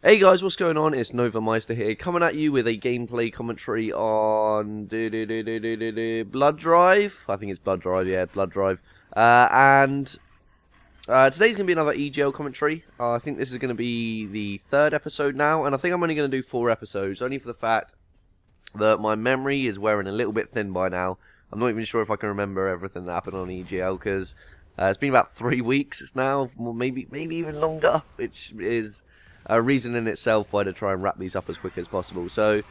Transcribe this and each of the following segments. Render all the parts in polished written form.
Hey guys, what's going on? It's Nova Meister here, coming at you with a gameplay commentary on Blood Drive. I think it's Blood Drive, yeah, Blood Drive. And today's going to be another EGL commentary. I think this is going to be the third episode now, and I think I'm only going to do 4 episodes, only for the fact that my memory is wearing a little bit thin by now. I'm not even sure if I can remember everything that happened on EGL, because it's been about 3 weeks now, maybe even longer, which is a reason in itself why to try and wrap these up as quick as possible. So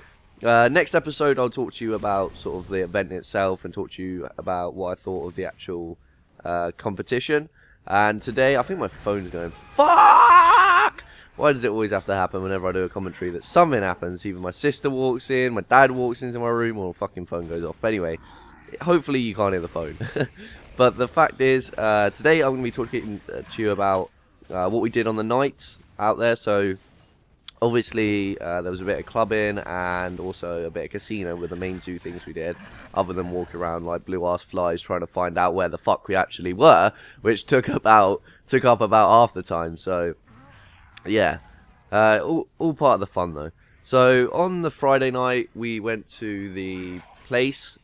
next episode I'll talk to you about sort of the event itself and talk to you about what I thought of the actual competition. And today, I think my phone's going, fuck! Why does it always have to happen whenever I do a commentary that something happens? Either my sister walks in, my dad walks into my room, or a fucking phone goes off. But anyway, hopefully you can't hear the phone. But the fact is, today I'm going to be talking to you about what we did on the night out there. So obviously there was a bit of clubbing and also a bit of casino were the main 2 things we did, other than walk around like blue ass flies trying to find out where the fuck we actually were, which took up about half the time. So yeah, all part of the fun though. So on the Friday night we went to the place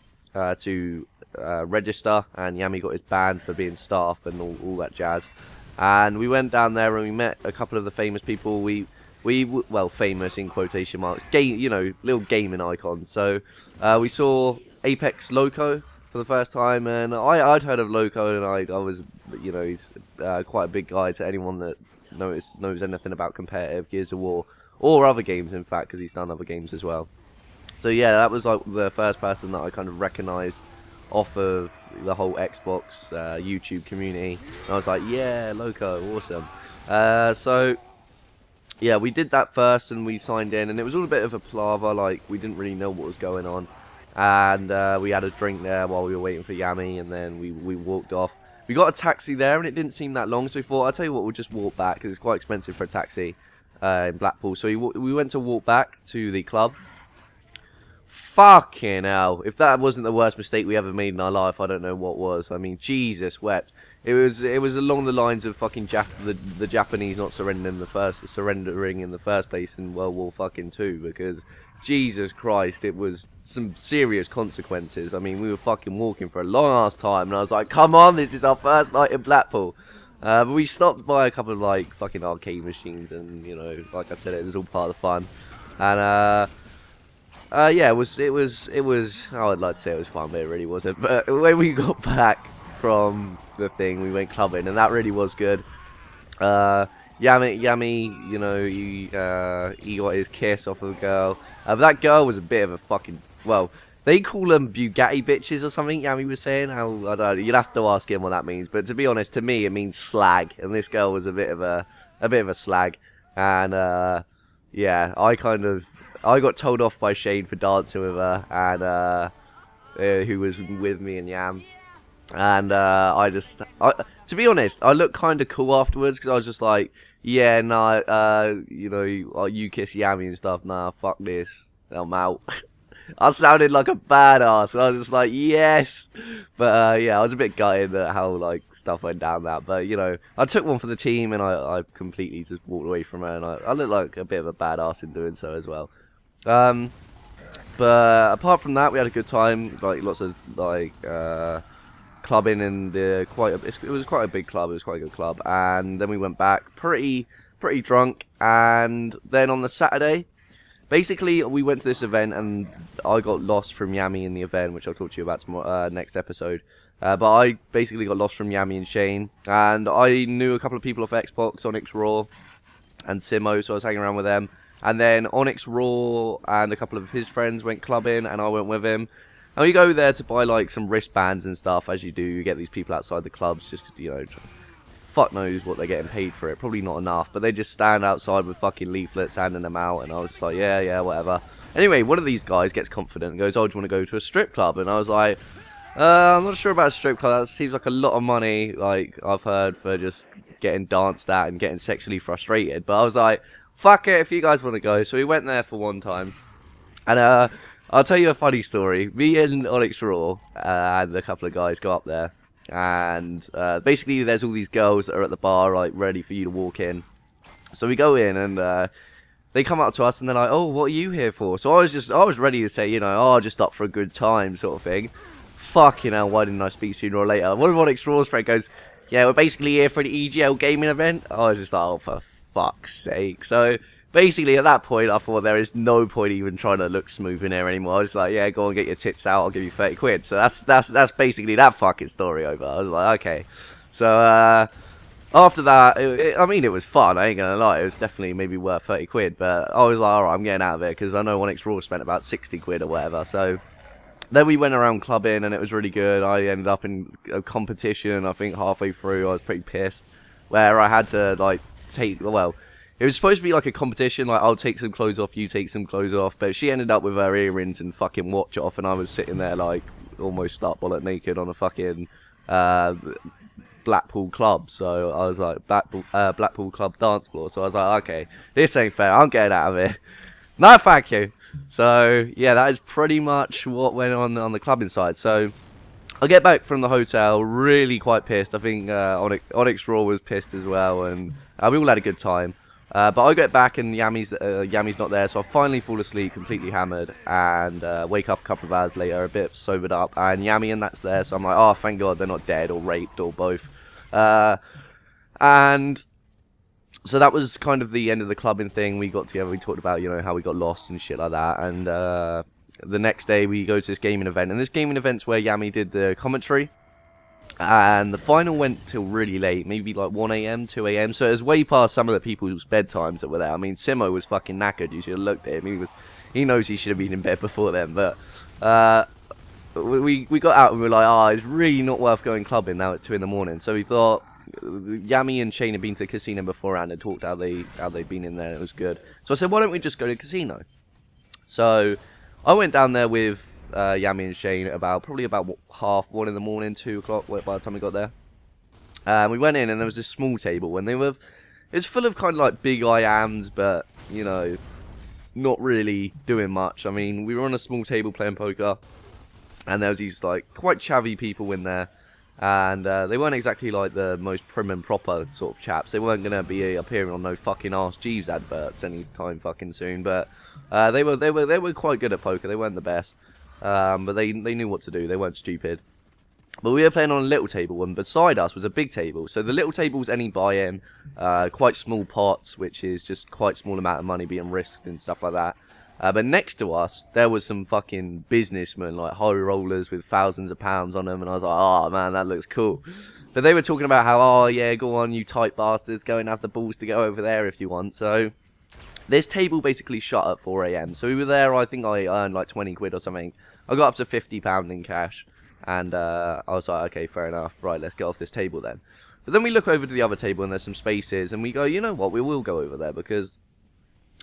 to register, and Yami got his band for being staff and all that jazz. And we went down there and we met a couple of the famous people. Well, famous in quotation marks, little gaming icons. So we saw Apex Loco for the first time, and I'd heard of Loco, and I was, he's quite a big guy to anyone that knows anything about competitive Gears of War or other games, in fact, because he's done other games as well. So yeah, that was like the first person that I kind of recognised off of the whole Xbox YouTube community. And I was like, yeah, Loco, awesome. So yeah, we did that first and we signed in, and it was all a bit of a palaver, like we didn't really know what was going on. And we had a drink there while we were waiting for Yami, and then we walked off. We got a taxi there and it didn't seem that long, so we thought, I'll tell you what, we'll just walk back, because it's quite expensive for a taxi in Blackpool. So we went to walk back to the club. Fucking hell, if that wasn't the worst mistake we ever made in our life, I don't know what was. I mean, Jesus wept. It was along the lines of fucking the Japanese not surrendering in the first place in World War fucking 2, because Jesus Christ, it was some serious consequences. I mean, we were fucking walking for a long ass time, and I was like, come on, this is our first night in Blackpool. But we stopped by a couple of like fucking arcade machines, and like I said, it was all part of the fun. And yeah, it was. I would like to say it was fun, but it really wasn't. But when we got back from the thing, we went clubbing, and that really was good. Yami, he got his kiss off of a girl. But that girl was a bit of a fucking, well, they call them Bugatti bitches or something. Yami was saying, I don't know, you'd have to ask him what that means. But to be honest, to me, it means slag, and this girl was a bit of a slag. And yeah, I got told off by Shane for dancing with her, and who was with me and Yam. And to be honest, I looked kind of cool afterwards, because I was just like, yeah, nah, you kiss Yami and stuff. Nah, fuck this, I'm out. I sounded like a badass, and I was just like, yes. But yeah, I was a bit gutted at how like stuff went down that. But I took one for the team, and I completely just walked away from her, and I looked like a bit of a badass in doing so as well. But apart from that, we had a good time. Like lots of like clubbing in it was quite a big club. It was quite a good club. And then we went back pretty drunk. And then on the Saturday, basically we went to this event, and I got lost from Yami in the event, which I'll talk to you about tomorrow, next episode. But I basically got lost from Yami and Shane, and I knew a couple of people off Xbox, Onyx Raw and Simo, so I was hanging around with them. And then Onyx Raw and a couple of his friends went clubbing, and I went with him. And we go there to buy like some wristbands and stuff, as you do. You get these people outside the clubs, just fuck knows what they're getting paid for it. Probably not enough, but they just stand outside with fucking leaflets, handing them out. And I was just like, yeah, whatever. Anyway, one of these guys gets confident and goes, oh, do you want to go to a strip club? And I was like, I'm not sure about a strip club. That seems like a lot of money, like I've heard, for just getting danced at and getting sexually frustrated. But I was like, fuck it, if you guys want to go. So we went there for one time, and I'll tell you a funny story. Me and Onyx Raw and a couple of guys go up there, and basically there's all these girls that are at the bar, like ready for you to walk in. So we go in, and they come up to us and they're like, oh, what are you here for? So I was ready to say, you know, oh, just up for a good time sort of thing. Fucking hell, why didn't I speak sooner or later? One of Onyx Raw's friend goes, yeah, we're basically here for the EGL gaming event. I was just like, oh, for fuck's sake. So basically at that point, I thought there is no point even trying to look smooth in here anymore. I was like, yeah, go and get your tits out, I'll give you 30 quid. So that's basically that fucking story over. I was like, okay. So, after that, I mean, it was fun, I ain't gonna lie. It was definitely maybe worth 30 quid, but I was like, alright, I'm getting out of it, because I know Onyx Raw spent about 60 quid or whatever, so then we went around clubbing, and it was really good. I ended up in a competition, I think halfway through, I was pretty pissed, where I had to, like, well, it was supposed to be like a competition, like, I'll take some clothes off, you take some clothes off, but she ended up with her earrings and fucking watch off, and I was sitting there, like, almost stark bollock naked on a fucking, Blackpool club, so I was like, Blackpool club dance floor, so I was like, okay, this ain't fair, I'm getting out of here. No, thank you. So, yeah, that is pretty much what went on the clubbing side. So, I get back from the hotel, really quite pissed. I think Onyx Raw was pissed as well, and we all had a good time. But I get back and Yami's not there, so I finally fall asleep, completely hammered, and wake up a couple of hours later, a bit sobered up, and Yami and that's there, so I'm like, oh, thank God they're not dead or raped or both. And so that was kind of the end of the clubbing thing. We got together, we talked about, you know, how we got lost and shit like that, and the next day we go to this gaming event, and this gaming event's where Yami did the commentary. And the final went till really late, maybe like 1 AM, 2 AM, so it was way past some of the people's bedtimes that were there. I mean, Simo was fucking knackered, you should have looked at him, he knows he should have been in bed before then, but we got out and we were like, oh, it's really not worth going clubbing, now it's 2 in the morning, so we thought, Yami and Shane had been to the casino beforehand and talked how they'd been in there, and it was good. So I said, why don't we just go to the casino? So I went down there with Yami and Shane probably about 1:30 in the morning, 2 o'clock by the time we got there. We went in and there was this small table, and it's full of kind of like big I ams, but you know, not really doing much. I mean, we were on a small table playing poker, and there was these like quite chavvy people in there, and they weren't exactly like the most prim and proper sort of chaps. They weren't gonna be appearing on no fucking Ask Jeeves adverts anytime fucking soon, but they were quite good at poker. They weren't the best. But they knew what to do, they weren't stupid. But we were playing on a little table, and beside us was a big table. So the little table's any buy-in, quite small pots, which is just quite small amount of money being risked and stuff like that. But next to us, there was some fucking businessmen, like high rollers with thousands of pounds on them, and I was like, oh man, that looks cool. But they were talking about how, oh yeah, go on you tight bastards, go and have the balls to go over there if you want. So this table basically shut at 4 AM. So we were there, I think I earned like 20 quid or something. I got up to £50 in cash. And I was like, okay, fair enough. Right, let's get off this table then. But then we look over to the other table and there's some spaces. And we go, you know what, we will go over there. Because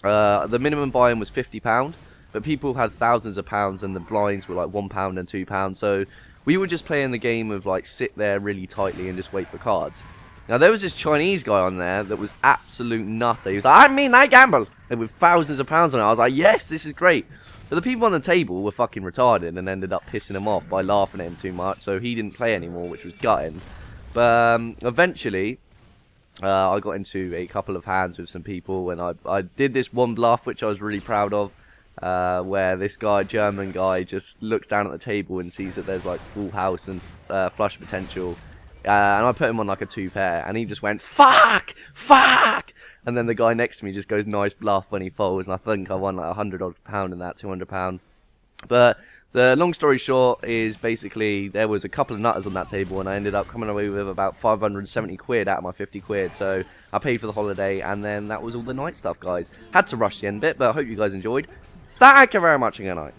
the minimum buy-in was £50. But people had thousands of pounds and the blinds were like £1 and £2. So we were just playing the game of like sit there really tightly and just wait for cards. Now, there was this Chinese guy on there that was absolute nutter. He was like, I gamble. And with thousands of pounds on it, I was like, yes, this is great. But the people on the table were fucking retarded and ended up pissing him off by laughing at him too much. So he didn't play anymore, which was gutting. But eventually, I got into a couple of hands with some people. And I did this one bluff, which I was really proud of. Where this guy, German guy, just looks down at the table and sees that there's like full house and flush potential. And I put him on like a 2 pair, and he just went, fuck! And then the guy next to me just goes, nice bluff when he folds, and I think I won like £100 odd in that, £200. But the long story short is basically there was a couple of nutters on that table, and I ended up coming away with about 570 quid out of my 50 quid. So I paid for the holiday, and then that was all the night stuff, guys. Had to rush the end bit, but I hope you guys enjoyed. Thank you very much, and good night.